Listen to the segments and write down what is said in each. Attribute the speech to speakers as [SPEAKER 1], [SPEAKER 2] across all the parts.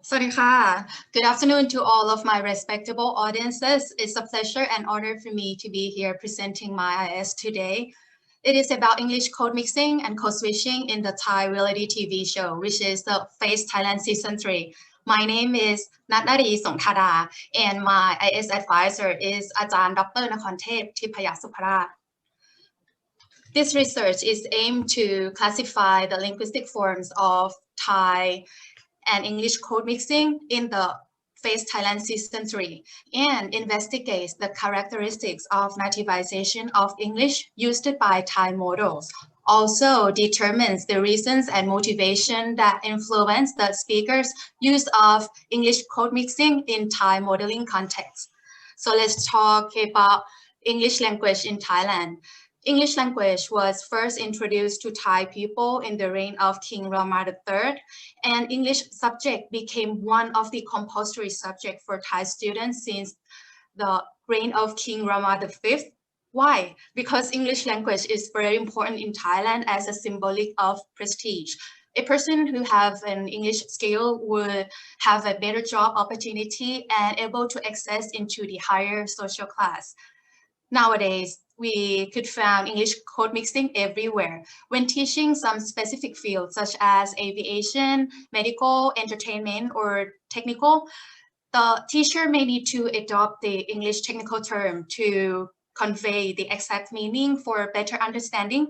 [SPEAKER 1] Sawadee Good afternoon to all of my respectable audiences. It's a pleasure and honor for me to be here presenting my IS today. It is about English code mixing and code switching in the Thai reality TV show, which is the Face Thailand Season 3. My name is Natnaree Songthada, and my IS advisor is Ajahn Dr. Nakhonthep Thipaya Supara. This research is aimed to classify the linguistic forms of Thai and English code mixing in the Face Thailand Season 3 and investigates the characteristics of nativization of English used by Thai models. Also determines the reasons and motivation that influence the speaker's use of English code mixing in Thai modeling context. So let's talk about English language in Thailand. English language was first introduced to Thai people in the reign of King Rama III, and English subject became one of the compulsory subjects for Thai students since the reign of King Rama V. Why? Because English language is very important in Thailand as a symbolic of prestige. A person who have an English skill would have a better job opportunity and able to access into the higher social class. Nowadays, we could find English code mixing everywhere. When teaching some specific fields such as aviation, medical, entertainment, or technical, the teacher may need to adopt the English technical term to convey the exact meaning for better understanding.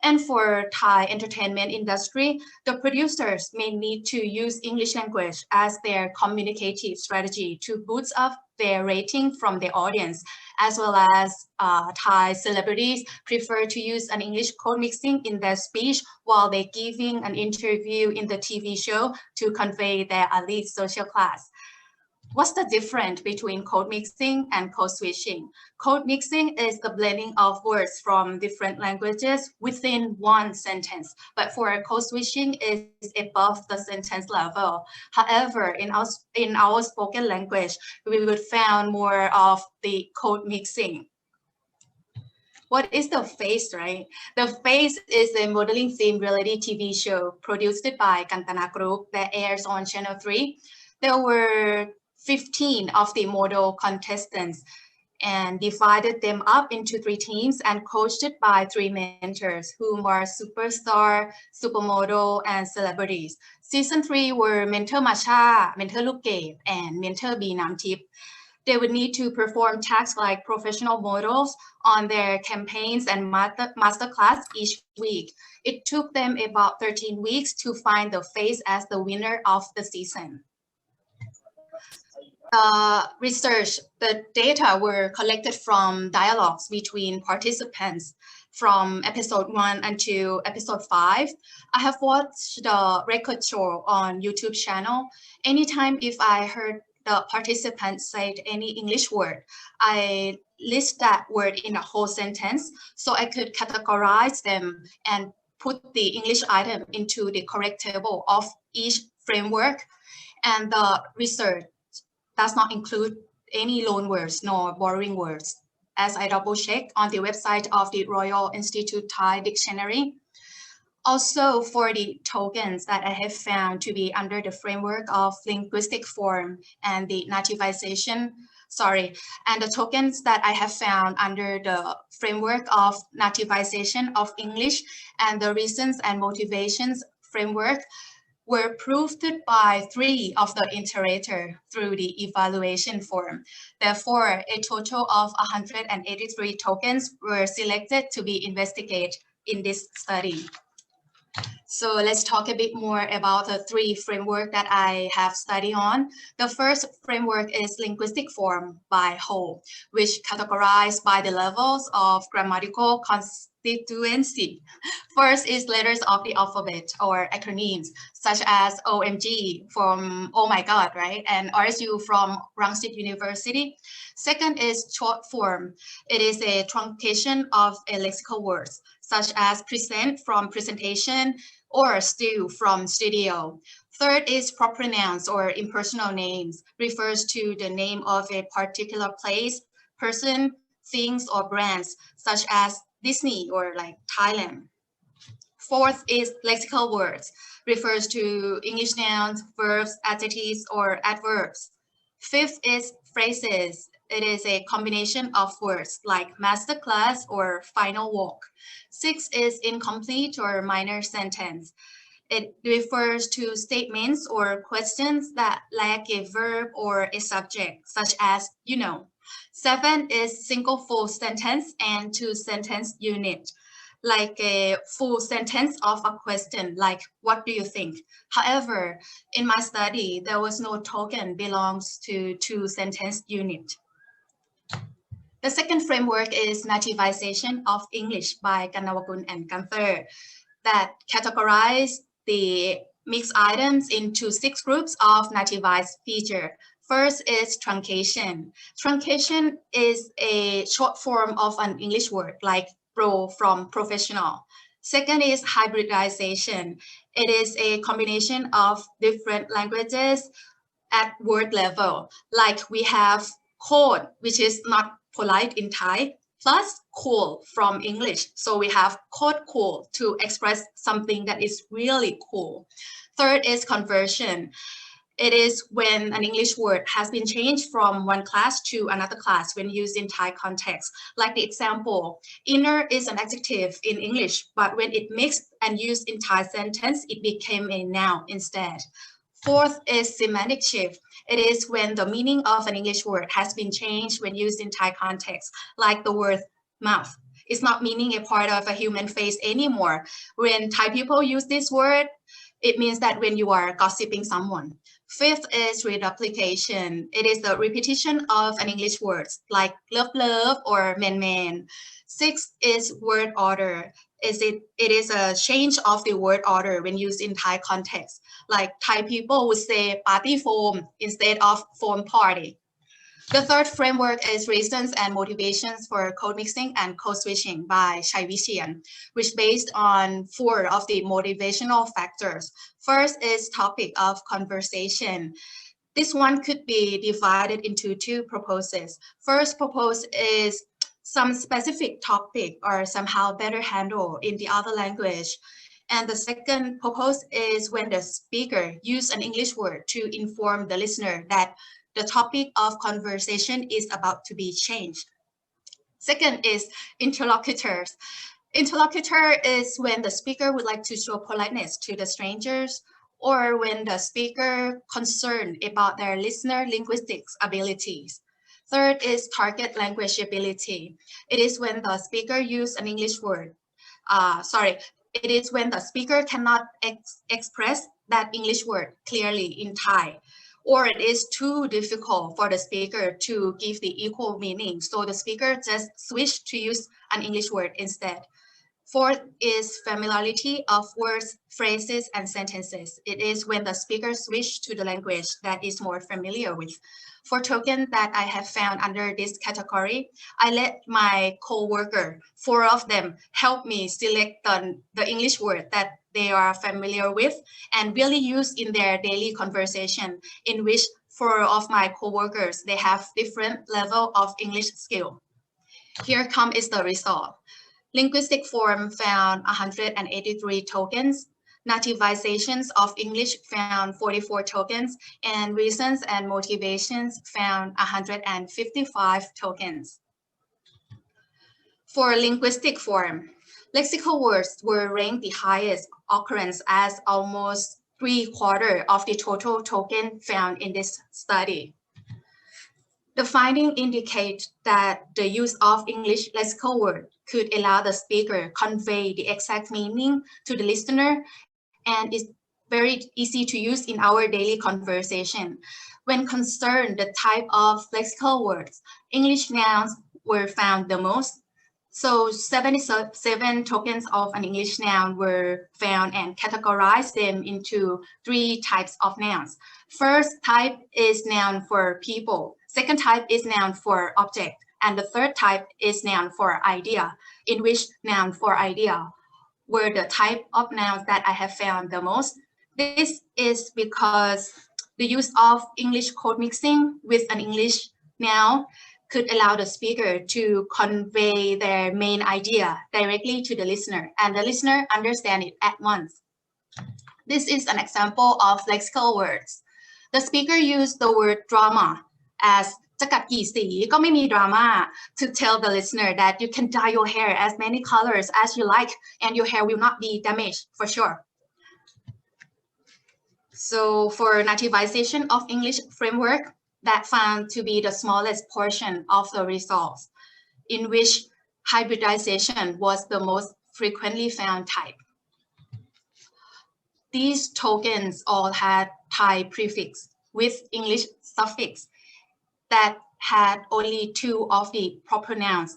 [SPEAKER 1] And for Thai entertainment industry, the producers may need to use English language as their communicative strategy to boost up their rating from the audience, as well as Thai celebrities prefer to use an English code mixing in their speech while they're giving an interview in the TV show to convey their elite social class. What's the difference between code mixing and code switching? Code mixing is the blending of words from different languages within one sentence, but for code switching is above the sentence level. However, in our spoken language, we would find more of the code mixing. What is the Face, right? The Face is a modeling theme reality TV show produced by Kantana Group that airs on Channel 3. There were 15 of the model contestants and divided them up into 3 teams and coached by 3 mentors whom are superstar, supermodel, and celebrities. Season 3 were mentor Masha, mentor Lukgate, and mentor B Namtip. They would need to perform tasks like professional models on their campaigns and masterclass each week. It took them about 13 weeks to find the Face as the winner of the season. Research, the data were collected from dialogues between participants from episode 1 until episode 5. I have watched the record show on YouTube channel. Anytime if I heard the participants say any English word, I list that word in a whole sentence so I could categorize them and put the English item into the correct table of each framework. And the research does not include any loan words nor borrowing words, as I double checked on the website of the Royal Institute Thai Dictionary. Also, for the tokens that I have found to be under the framework of linguistic form and the nativization, and the tokens that I have found under the framework of nativization of English and the reasons and motivations framework were proved by 3 of the iterator through the evaluation form. Therefore, a total of 183 tokens were selected to be investigated in this study. So let's talk a bit more about the 3 framework that I have studied on. The first framework is linguistic form by whole, which categorized by the levels of grammatical constituency. First is letters of the alphabet or acronyms, such as OMG from Oh My God, right? And RSU from Rangsit University. Second is short form. It is a truncation of a lexical words, such as present from presentation or still from studio. Third is proper nouns or impersonal names, refers to the name of a particular place, person, things, or brands, such as Disney or like Thailand. Fourth is lexical words, refers to English nouns, verbs, adjectives, or adverbs. Fifth is phrases. It is a combination of words like masterclass or final walk. Sixth is incomplete or minor sentence. It refers to statements or questions that lack a verb or a subject, such as, you know. Seven is single full sentence and two sentence unit, like a full sentence of a question, like, what do you think? However, in my study, there was no token belongs to two sentence unit. The second framework is nativization of English by Kannavakul and Gunther that categorize the mixed items into 6 groups of nativized feature. First is truncation. Truncation is a short form of an English word like pro from professional. Second is hybridization. It is a combination of different languages at word level. Like we have code, which is not polite in Thai, plus cool from English. So we have code cool to express something that is really cool. Third is conversion. It is when an English word has been changed from one class to another class when used in Thai context. Like the example, inner is an adjective in English, but when it mixed and used in Thai sentence, it became a noun instead. Fourth is semantic shift. It is when the meaning of an English word has been changed when used in Thai context, like the word mouth. It's not meaning a part of a human face anymore. When Thai people use this word, it means that when you are gossiping someone. Fifth is reduplication. It is the repetition of an English word like love, love, or man, man. Sixth is word order. It is a change of the word order when used in Thai context. Like Thai people would say party foam instead of foam party. The third framework is reasons and motivations for code mixing and code switching by Chai Vichian, which is based on 4 of the motivational factors. First is topic of conversation. This one could be divided into 2 proposes. First propose is some specific topic or somehow better handled in the other language. And the second propose is when the speaker use an English word to inform the listener that the topic of conversation is about to be changed. Second is interlocutors. Interlocutor is when the speaker would like to show politeness to the strangers or when the speaker concerned about their listener linguistics abilities. Third is target language ability. It is when the speaker use an English word. It is when the speaker cannot express that English word clearly in Thai, or it is too difficult for the speaker to give the equal meaning. So the speaker just switch to use an English word instead. Fourth is familiarity of words, phrases, and sentences. It is when the speaker switch to the language that is more familiar with. For tokens that I have found under this category, I let my co-worker, 4 of them, help me select the English word that they are familiar with and really use in their daily conversation, in which 4 of my co-workers, they have different level of English skill. Here is the result. Linguistic form found 183 tokens, nativizations of English found 44 tokens, and reasons and motivations found 155 tokens. For linguistic form, lexical words were ranked the highest occurrence as almost 3/4 of the total token found in this study. The finding indicates that the use of English lexical word could allow the speaker convey the exact meaning to the listener and is very easy to use in our daily conversation. When concerned the type of lexical words, English nouns were found the most. So 77 tokens of an English noun were found and categorized them into 3 types of nouns. First type is noun for people. Second type is noun for object. And the third type is noun for idea, in which noun for idea were the type of nouns that I have found the most. This is because the use of English code mixing with an English noun could allow the speaker to convey their main idea directly to the listener, and the listener understand it at once. This is an example of lexical words. The speaker used the word drama as จะกัดกี่สีก็ไม่มี drama to tell the listener that you can dye your hair as many colors as you like and your hair will not be damaged for sure. So for nativization of English framework, that found to be the smallest portion of the results, in which hybridization was the most frequently found type. These tokens all had Thai prefix with English suffix that had only 2 of the proper nouns.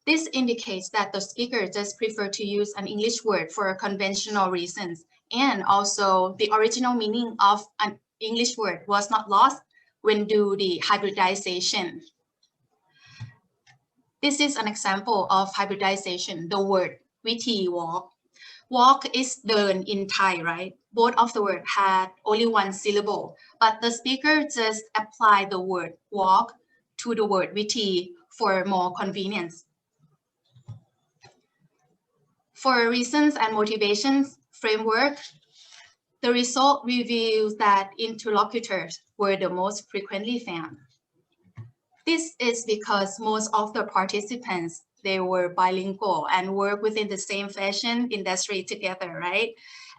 [SPEAKER 1] This indicates that the speaker just preferred to use an English word for conventional reasons, and also the original meaning of an English word was not lost when do the hybridization. This is an example of hybridization, the word วิธี walk. Walk is เดิน in Thai, right? Both of the word had only 1 syllable, but the speaker just applied the word walk to the word วิธี for more convenience. For reasons and motivations framework, the result reveals that interlocutors were the most frequently found. This is because most of the participants, they were bilingual and work within the same fashion industry together, right?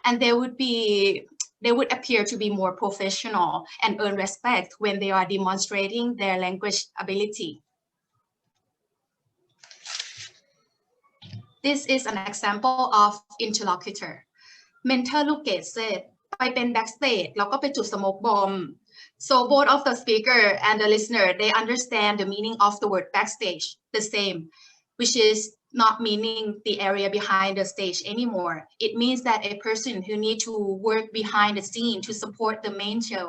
[SPEAKER 1] And they would appear to be more professional and earn respect when they are demonstrating their language ability. This is an example of interlocutor. Mentor ลูกเกด said ไปเป็น backstage แล้วก็ไปจุด smoke bomb. So both of the speaker and the listener, they understand the meaning of the word backstage the same, which is not meaning the area behind the stage anymore. It means that a person who need to work behind the scene to support the main show.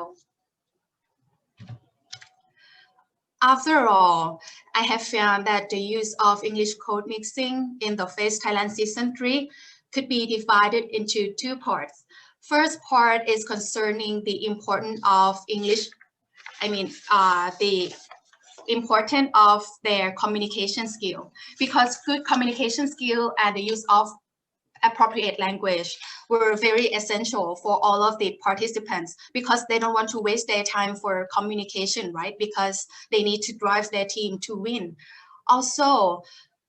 [SPEAKER 1] After all, I have found that the use of English code mixing in the Face Thailand season 3 could be divided into 2 parts. First part is concerning the importance of English, the importance of their communication skill, because good communication skill and the use of appropriate language were very essential for all of the participants, because they don't want to waste their time for communication, right? Because they need to drive their team to win. Also,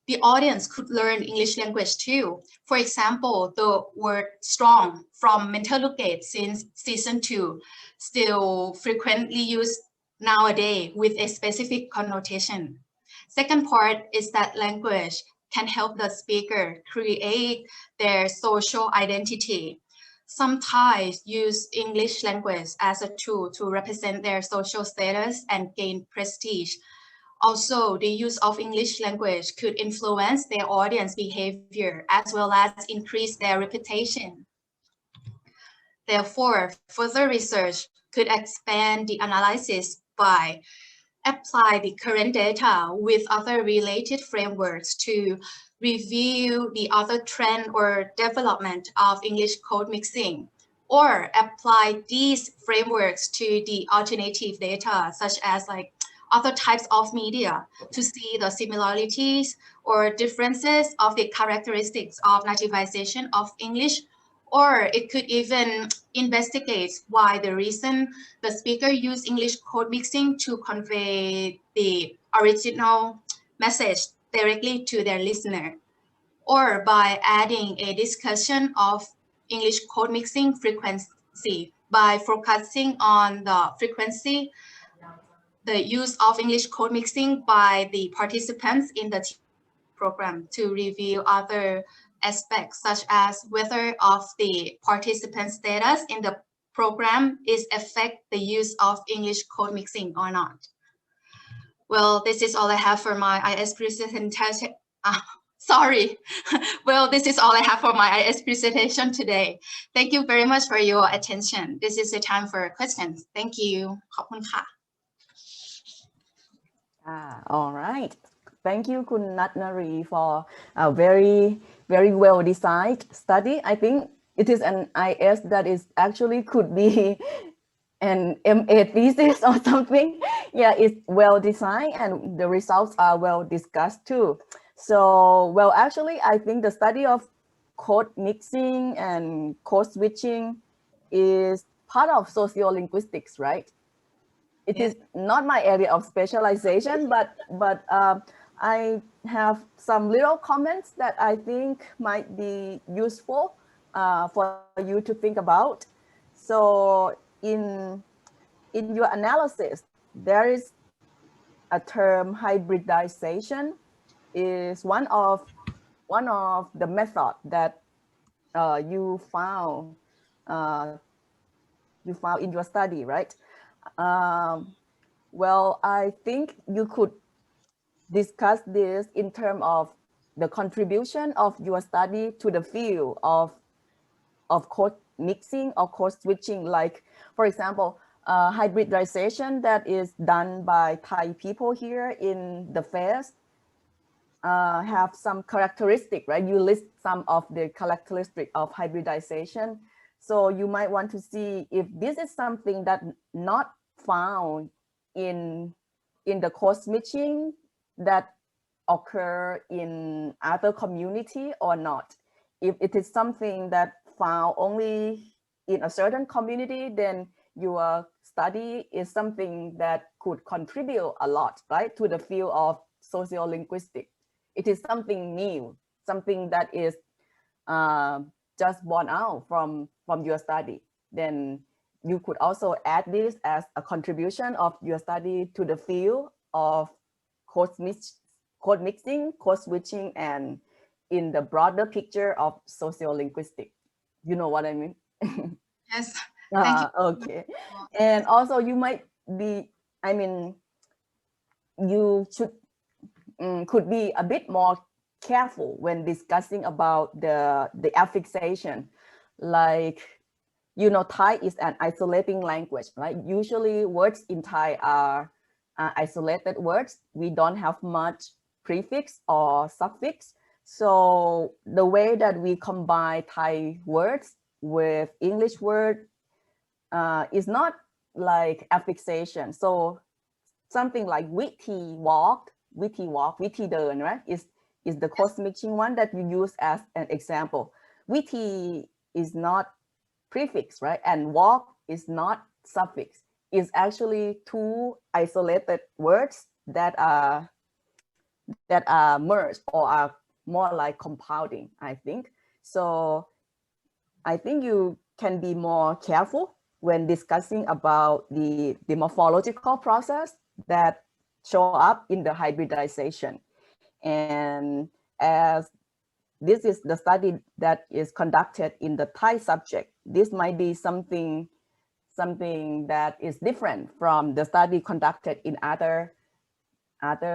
[SPEAKER 1] the audience could learn English language too. For example, the word strong from Mentor Lukate since season 2, still frequently used nowadays with a specific connotation. Second part is that language can help the speaker create their social identity. Some Thais use English language as a tool to represent their social status and gain prestige. Also, the use of English language could influence their audience behavior as well as increase their reputation. Therefore, further research could expand the analysis by apply the current data with other related frameworks to review the other trend or development of English code mixing, or apply these frameworks to the alternative data, such as other types of media, to see the similarities or differences of the characteristics of nativization of English, or it could even investigate why the reason the speaker used English code mixing to convey the original message directly to their listener, or by adding a discussion of English code mixing frequency by focusing on the frequency, the use of English code mixing by the participants in the program to review other aspects such as whether of the participant status in the program is affect the use of English code mixing or not. Well, this is all I have for my IS presentation. Sorry. Well, this is all I have for my IS presentation today. Thank you very much for your attention. This is the time for questions. Thank you. ขอบคุณค่ะ
[SPEAKER 2] All right. Thank you, Kun Natnaree, for a very, very well designed study. I think it is an IS that is actually could be an MA thesis or something. Yeah, it's well designed and the results are well discussed too. So, well, actually, I think the study of code mixing and code switching is part of sociolinguistics, right? It
[SPEAKER 1] Yes.
[SPEAKER 2] is not my area of specialization, but I have some little comments that I think might be useful for you to think about. So in your analysis, there is a term hybridization is one of the method that you found uh, in your study, right? Um, well, I think you could discuss this in terms of the contribution of your study to the field of code mixing or code switching. Like, for example, hybridization that is done by Thai people here in the Face have some characteristic, right? You list some of the characteristic of hybridization. So you might want to see if this is something that not found in the code switching that occur in other community or not. If it is something that found only in a certain community, then your study is something that could contribute a lot, right, to the field of sociolinguistics. It is something new, something that is just born out from your study. Then you could also add this as a contribution of your study to the field of code mixing, code switching, and in the broader picture of sociolinguistics. You know what I mean?
[SPEAKER 1] Yes. Thank you.
[SPEAKER 2] Okay. And also you might be, I mean, you should could be a bit more careful when discussing about the affixation. Like, you know, Thai is an isolating language, right? Usually words in Thai are isolated words. We don't have much prefix or suffix. So the way that we combine Thai words with English word is not like affixation. So something like witty walk, witty dern, right? Is the code mixing one that you use as an example. Witty is not prefix, right? And walk is not suffix. It's actually two isolated words that are merged or are more like compounding, I think. So I think you can be more careful when discussing about the morphological process that show up in the hybridization. And as this is the study that is conducted in the Thai subject, this might be something that is different from the study conducted in other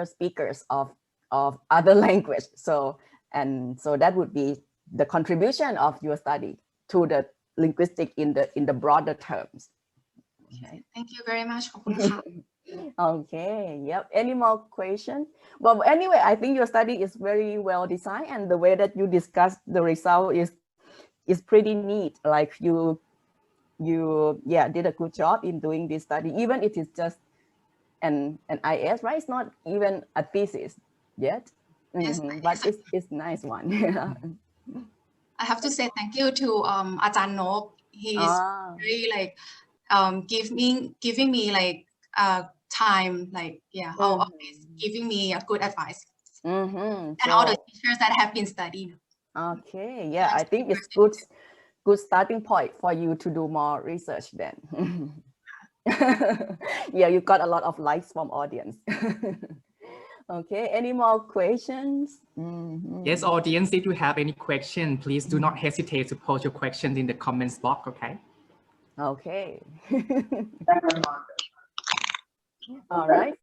[SPEAKER 2] speakers of other language. So that would be the contribution of your study to the linguistic in the broader terms.
[SPEAKER 1] Okay. Thank you very much.
[SPEAKER 2] Okay, yep. Any more questions? Well, anyway, I think your study is very well designed, and the way that you discuss the result is pretty neat. Like you did a good job in doing this study, even if it's just an IS, right? It's not even a thesis yet.
[SPEAKER 1] Yes,
[SPEAKER 2] But it's nice one. Yeah.
[SPEAKER 1] I have to say thank you to Ajahn Nok. He's very like giving me like time, like always giving me a good advice. And all the teachers that have been studying.
[SPEAKER 2] Okay, yeah, I think it's good starting point for you to do more research then. Yeah, you got a lot of likes from audience. Okay, any more questions?
[SPEAKER 3] Yes, audience, if you have any question, please do not hesitate to post your questions in the comments box, okay?
[SPEAKER 2] Okay. All right.